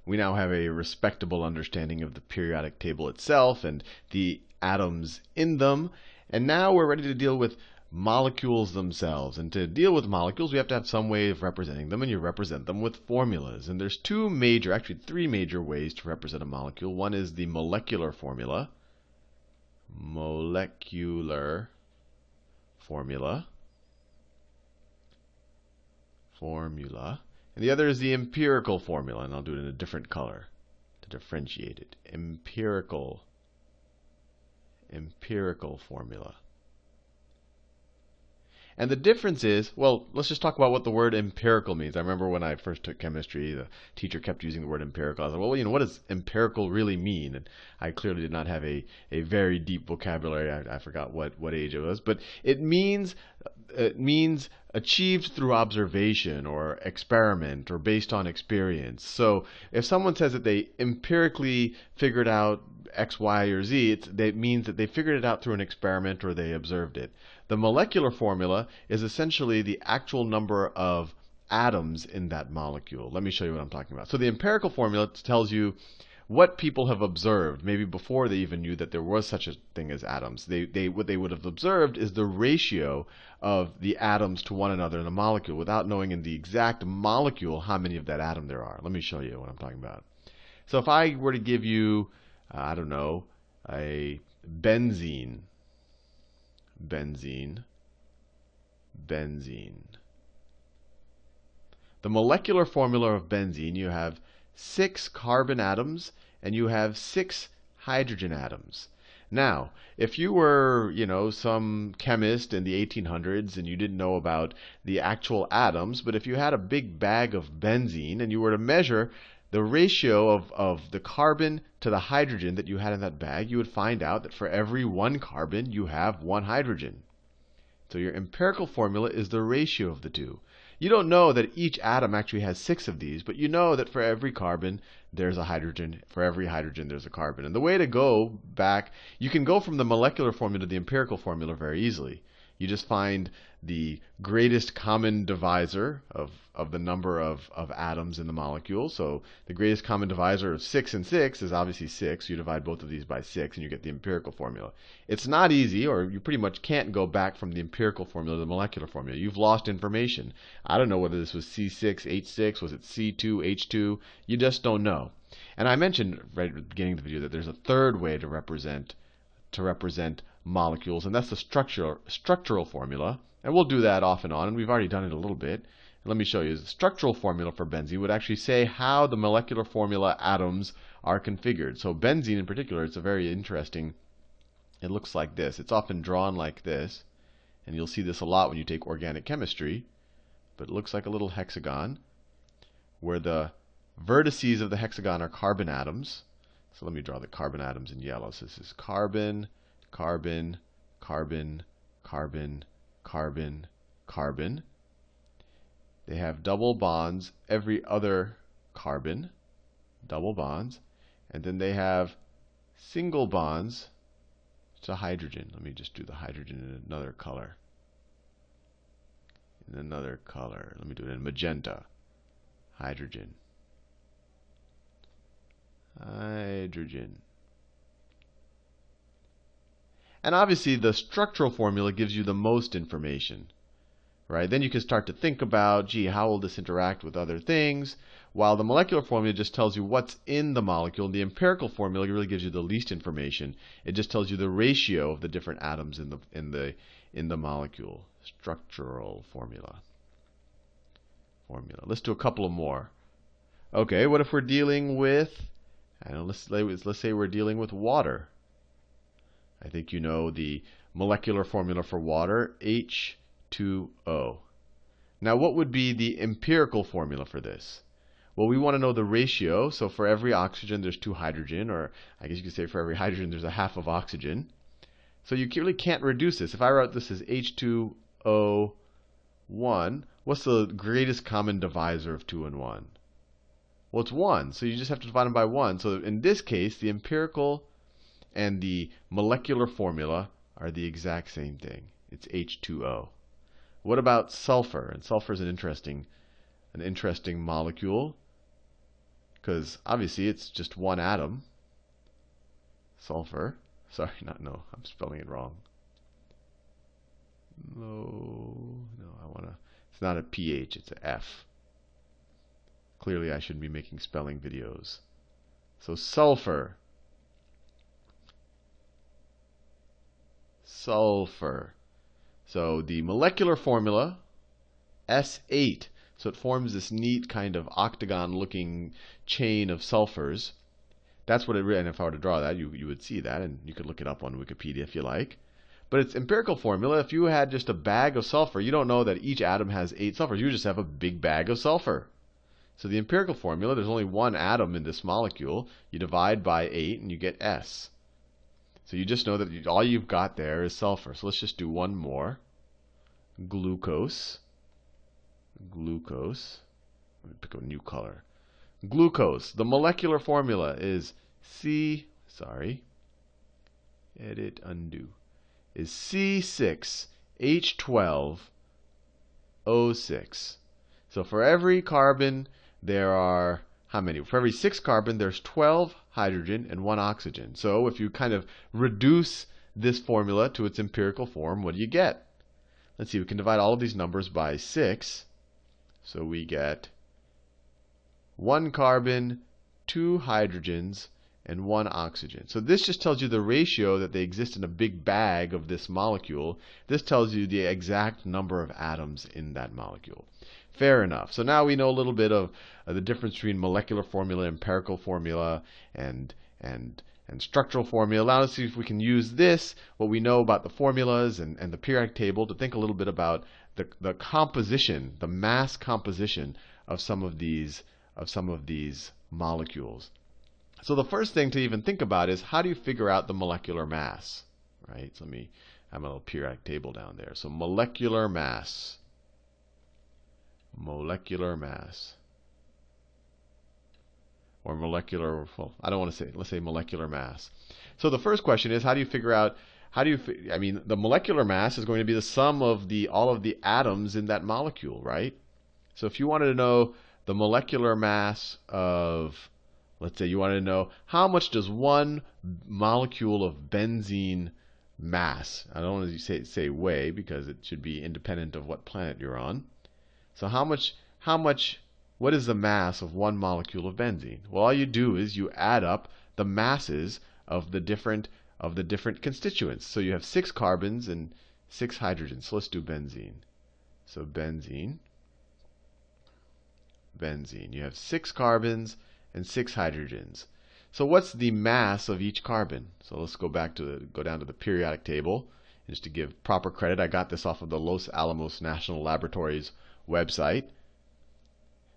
we now have a respectable understanding of the periodic table itself and the atoms in them. And now we're ready to deal with molecules themselves. And to deal with molecules, we have to have some way of representing them, and you represent them with formulas. And there's actually three major ways to represent a molecule. One is the molecular formula. Molecular formula. And the other is the empirical formula, and I'll do it in a different color to differentiate it. Empirical formula. And the difference is, well, let's just talk about what the word empirical means. I remember when I first took chemistry, the teacher kept using the word empirical. I was like, well, what does empirical really mean? And I clearly did not have a very deep vocabulary. I forgot what age it was. But it means achieved through observation or experiment or based on experience. So if someone says that they empirically figured out X, Y, or Z, it means that they figured it out through an experiment or they observed it. The molecular formula is essentially the actual number of atoms in that molecule. Let me show you what I'm talking about. So the empirical formula tells you what people have observed, maybe before they even knew that there was such a thing as atoms. What they would have observed is the ratio of the atoms to one another in a molecule without knowing in the exact molecule how many of that atom there are. Let me show you what I'm talking about. So if I were to give you, I don't know, a benzene. The molecular formula of benzene, you have 6 carbon atoms and you have 6 hydrogen atoms. Now, if you were, some chemist in the 1800s and you didn't know about the actual atoms, but if you had a big bag of benzene and you were to measure the ratio of the carbon to the hydrogen that you had in that bag, you would find out that for every 1 carbon, you have 1 hydrogen. So your empirical formula is the ratio of the two. You don't know that each atom actually has 6 of these, but you know that for every carbon, there's a hydrogen. For every hydrogen, there's a carbon. And the way to go back, you can go from the molecular formula to the empirical formula very easily. You just find the greatest common divisor of the number of atoms in the molecule. So the greatest common divisor of 6 and 6 is obviously 6. You divide both of these by 6, and you get the empirical formula. It's not easy, or you pretty much can't go back from the empirical formula to the molecular formula. You've lost information. I don't know whether this was C6H6, was it C2H2. You just don't know. And I mentioned right at the beginning of the video that there's a third way to represent molecules, and that's the structural formula. And we'll do that off and on, and we've already done it a little bit. Let me show you. The structural formula for benzene would actually say how the molecular formula atoms are configured. So benzene in particular, it's a very interesting, it looks like this. It's often drawn like this, and you'll see this a lot when you take organic chemistry. But it looks like a little hexagon where the vertices of the hexagon are carbon atoms. So let me draw the carbon atoms in yellow. So this is carbon, carbon, carbon, carbon, carbon, carbon. They have double bonds every other carbon, double bonds. And then they have single bonds to hydrogen. Let me just do the hydrogen in another color. Let me do it in magenta. Hydrogen. And obviously, the structural formula gives you the most information. Right? Then you can start to think about, gee, how will this interact with other things? While the molecular formula just tells you what's in the molecule, the empirical formula really gives you the least information. It just tells you the ratio of the different atoms in the molecule. Structural formula. Let's do a couple of more. Okay, what if we're dealing with, let's say we're dealing with water. I think you know the molecular formula for water, H2O. Now, what would be the empirical formula for this? Well, we want to know the ratio. So for every oxygen, there's 2 hydrogen, or I guess you could say for every hydrogen, there's a half of oxygen. So you really can't reduce this. If I wrote this as H2O1, what's the greatest common divisor of 2 and 1? Well, it's 1. So you just have to divide them by 1. So in this case, the empirical and the molecular formula are the exact same thing. It's H2O. What about sulfur? And sulfur is an interesting molecule. because obviously it's just one atom, sulfur. Sorry, no, I'm spelling it wrong. No, it's not a PH, it's an F. Clearly I shouldn't be making spelling videos. So sulfur. Sulfur. So the molecular formula, S8. So it forms this neat kind of octagon-looking chain of sulfurs. That's what it really, and if I were to draw that, you would see that, and you could look it up on Wikipedia if you like. But it's empirical formula. If you had just a bag of sulfur, you don't know that each atom has 8 sulfurs. You just have a big bag of sulfur. So the empirical formula, there's only one atom in this molecule. You divide by 8 and you get S. So you just know that all you've got there is sulfur. So let's just do one more. Glucose. Glucose. Let me pick a new color. Glucose. The molecular formula is is C6H12O6. So for every carbon, there are how many? For every 6 carbon, there's 12 hydrogen and 1 oxygen. So if you kind of reduce this formula to its empirical form, what do you get? Let's see, we can divide all of these numbers by 6. So we get 1 carbon, 2 hydrogens, and 1 oxygen. So this just tells you the ratio that they exist in a big bag of this molecule. This tells you the exact number of atoms in that molecule. Fair enough. So now we know a little bit of the difference between molecular formula, empirical formula, and structural formula. Now let's see if we can use this, what we know about the formulas and the periodic table, to think a little bit about the composition, the mass composition of some of these molecules. So the first thing to even think about is, how do you figure out the molecular mass? Right? So let me have a little periodic table down there. So molecular mass. Molecular mass. Or molecular, well, I don't want to say, let's say molecular mass. So the first question is, how do you figure out, I mean, the molecular mass is going to be the sum of all of the atoms in that molecule, right? So if you wanted to know the molecular mass of, let's say you wanted to know how much does one molecule of benzene mass. I don't want to say weigh, because it should be independent of what planet you're on. So what is the mass of one molecule of benzene? Well, all you do is you add up the masses of the different constituents. So you have 6 carbons and 6 hydrogens. So let's do benzene. So benzene. You have 6 carbons and 6 hydrogens. So what's the mass of each carbon? So let's go down to the periodic table. And just to give proper credit, I got this off of the Los Alamos National Laboratory's website.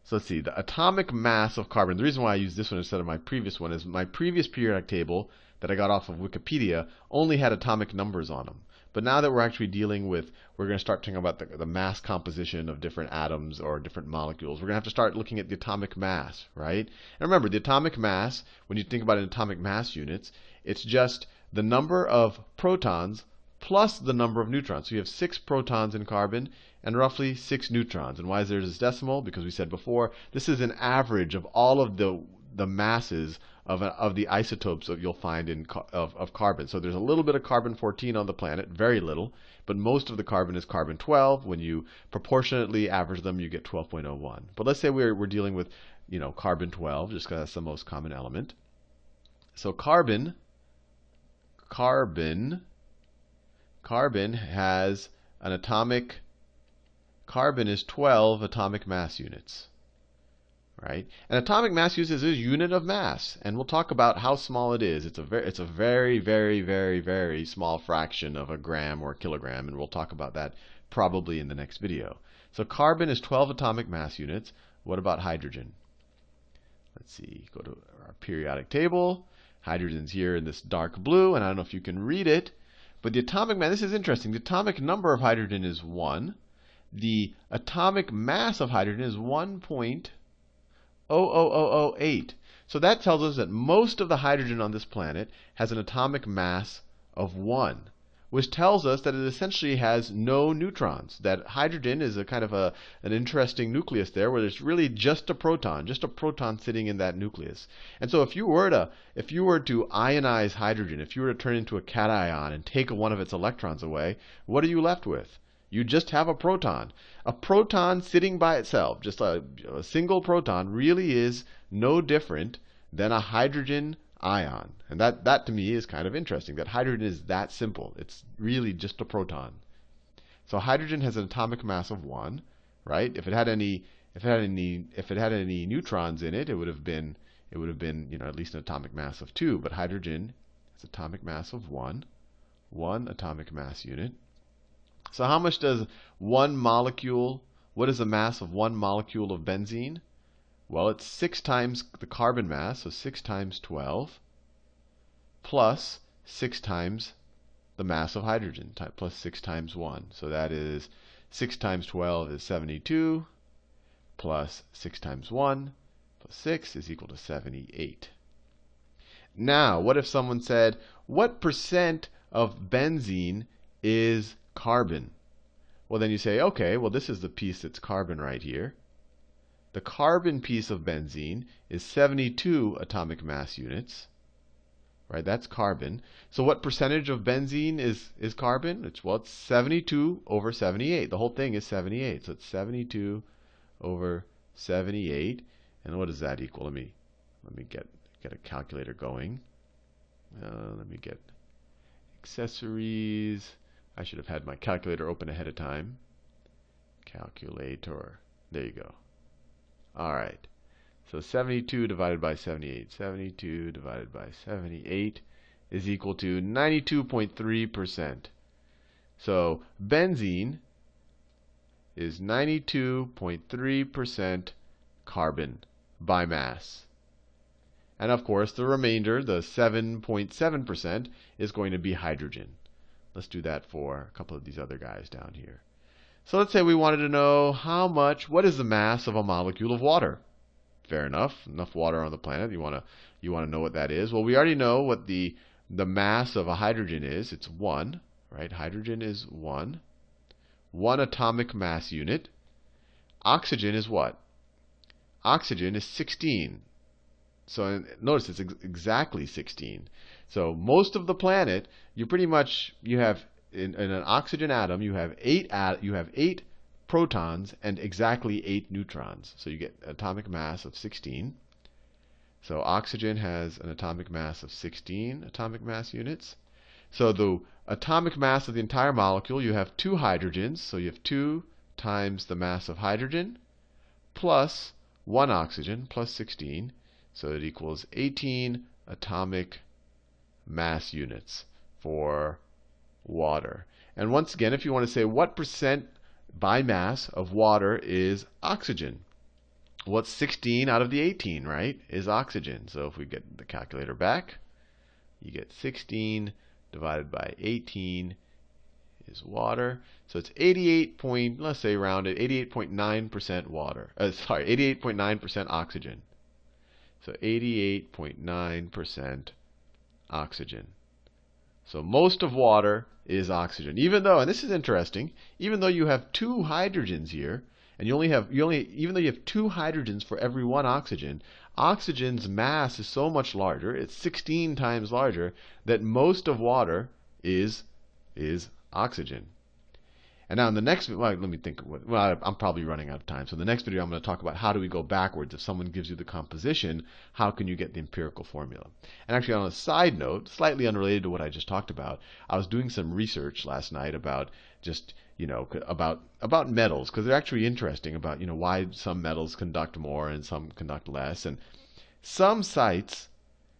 So let's see, the atomic mass of carbon. The reason why I use this one instead of my previous one is my previous periodic table that I got off of Wikipedia only had atomic numbers on them. But now that we're actually dealing with, we're going to start talking about the mass composition of different atoms or different molecules. We're going to have to start looking at the atomic mass, right? And remember, the atomic mass, when you think about it in atomic mass units, it's just the number of protons plus the number of neutrons. So you have 6 protons in carbon and roughly 6 neutrons. And why is there this decimal? Because we said before, this is an average of all of the masses of the isotopes that you'll find of carbon. So there's a little bit of carbon-14 on the planet, very little, but most of the carbon is carbon-12. When you proportionately average them, you get 12.01. But let's say we're dealing with, carbon-12, just because that's the most common element. So carbon has an atomic. Carbon is 12 atomic mass units. Right? And atomic mass units is a unit of mass, and we'll talk about how small it is. It's a very, very, very, very small fraction of a gram or a kilogram, and we'll talk about that probably in the next video. So carbon is 12 atomic mass units. What about hydrogen? Let's see. Go to our periodic table. Hydrogen's here in this dark blue, and I don't know if you can read it, but the atomic mass. This is interesting. The atomic number of hydrogen is 1. The atomic mass of hydrogen is 1.00008. So that tells us that most of the hydrogen on this planet has an atomic mass of 1. which tells us that it essentially has no neutrons. That hydrogen is a kind of an interesting nucleus there, where there's really just a proton sitting in that nucleus. And so if you were to ionize hydrogen, if you were to turn it into a cation and take one of its electrons away, what are you left with? You just have a proton. A proton sitting by itself, just a single proton, really is no different than a hydrogen ion. And that to me is kind of interesting, that hydrogen is that simple. It's really just a proton. So hydrogen has an atomic mass of 1, right? If it had any neutrons in it, it would have been at least an atomic mass of 2, but hydrogen has an atomic mass of 1 atomic mass unit. So how much does one molecule, what is the mass of one molecule of benzene? Well, it's 6 times the carbon mass, so 6 times 12, plus 6 times the mass of hydrogen, plus 6 times 1. So that is 6 times 12 is 72, plus 6 times 1, plus 6 is equal to 78. Now, what if someone said, what percent of benzene is carbon? Well, then you say, okay, well, this is the piece that's carbon right here. The carbon piece of benzene is 72 atomic mass units. Right, that's carbon. So what percentage of benzene is carbon? It's 72 over 78. The whole thing is 78. So it's 72 over 78. And what does that equal? Let me get a calculator going. Let me get accessories. I should have had my calculator open ahead of time. Calculator. There you go. All right. So 72 divided by 78. 72 divided by 78 is equal to 92.3%. So benzene is 92.3% carbon by mass. And of course, the remainder, the 7.7%, is going to be hydrogen. Let's do that for a couple of these other guys down here. So let's say we wanted to know what is the mass of a molecule of water? Fair enough. Enough water on the planet. You want to know what that is. Well, we already know what the mass of a hydrogen is. It's 1, right? Hydrogen is 1. 1 atomic mass unit. Oxygen is what? Oxygen is 16. So notice it's exactly 16. So most of the planet, you have in an oxygen atom, you have 8 protons and exactly 8 neutrons. So you get atomic mass of 16. So oxygen has an atomic mass of 16 atomic mass units. So the atomic mass of the entire molecule, you have 2 hydrogens. So you have 2 times the mass of hydrogen plus 1 oxygen plus 16. So it equals 18 atomic mass units for water. And once again, if you want to say what percent by mass of water is oxygen? What's 16 out of the 18, right, is oxygen. So if we get the calculator back, you get 16 divided by 18 is water. So it's 88 let's say round it, 88.9% water. 88.9% oxygen. So 88.9% oxygen. So most of water is oxygen. Even though, and this is interesting, even though you have 2 hydrogens here, and even though you have 2 hydrogens for every 1 oxygen, oxygen's mass is so much larger, it's 16 times larger, that most of water is oxygen. And now in the next video, let me think. Well, I'm probably running out of time. So in the next video, I'm going to talk about how do we go backwards. If someone gives you the composition, how can you get the empirical formula? And actually, on a side note, slightly unrelated to what I just talked about, I was doing some research last night about just about metals, because they're actually interesting about why some metals conduct more and some conduct less. And some sites,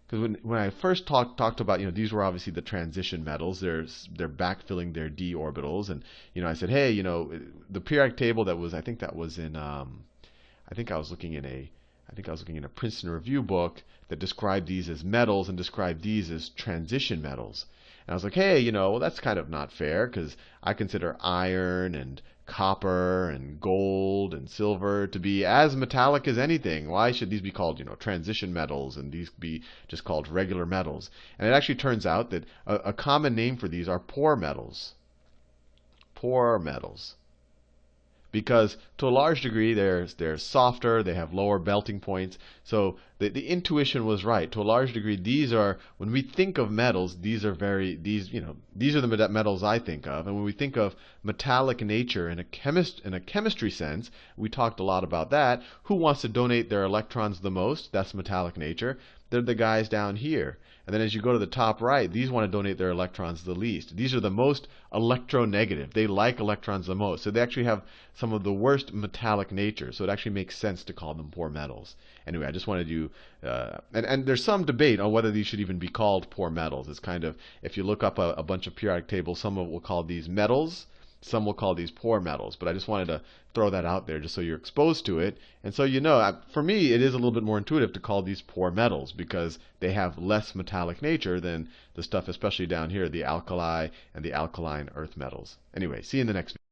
because when I first talked about, these were obviously the transition metals. They're backfilling their d orbitals, and I said, hey, the periodic table that was, I think I was looking in a Princeton Review book that described these as metals and described these as transition metals. And I was like, hey, well, that's kind of not fair, because I consider iron and copper and gold and silver to be as metallic as anything. Why should these be called, transition metals and these be just called regular metals? And it actually turns out that a common name for these are poor metals. Poor metals. Because to a large degree they're softer, they have lower melting points. So the intuition was right. To a large degree, these are, when we think of metals, these are the metals I think of. And when we think of metallic nature in a chemistry sense, we talked a lot about that. Who wants to donate their electrons the most? That's metallic nature. They're the guys down here. And then as you go to the top right, these want to donate their electrons the least. These are the most electronegative. They like electrons the most. So they actually have some of the worst metallic nature. So it actually makes sense to call them poor metals. Anyway, I just wanted you, and there's some debate on whether these should even be called poor metals. It's kind of, if you look up a bunch of periodic tables, some will call these metals. Some will call these poor metals, but I just wanted to throw that out there just so you're exposed to it. And so for me, it is a little bit more intuitive to call these poor metals because they have less metallic nature than the stuff, especially down here, the alkali and the alkaline earth metals. Anyway, see you in the next video.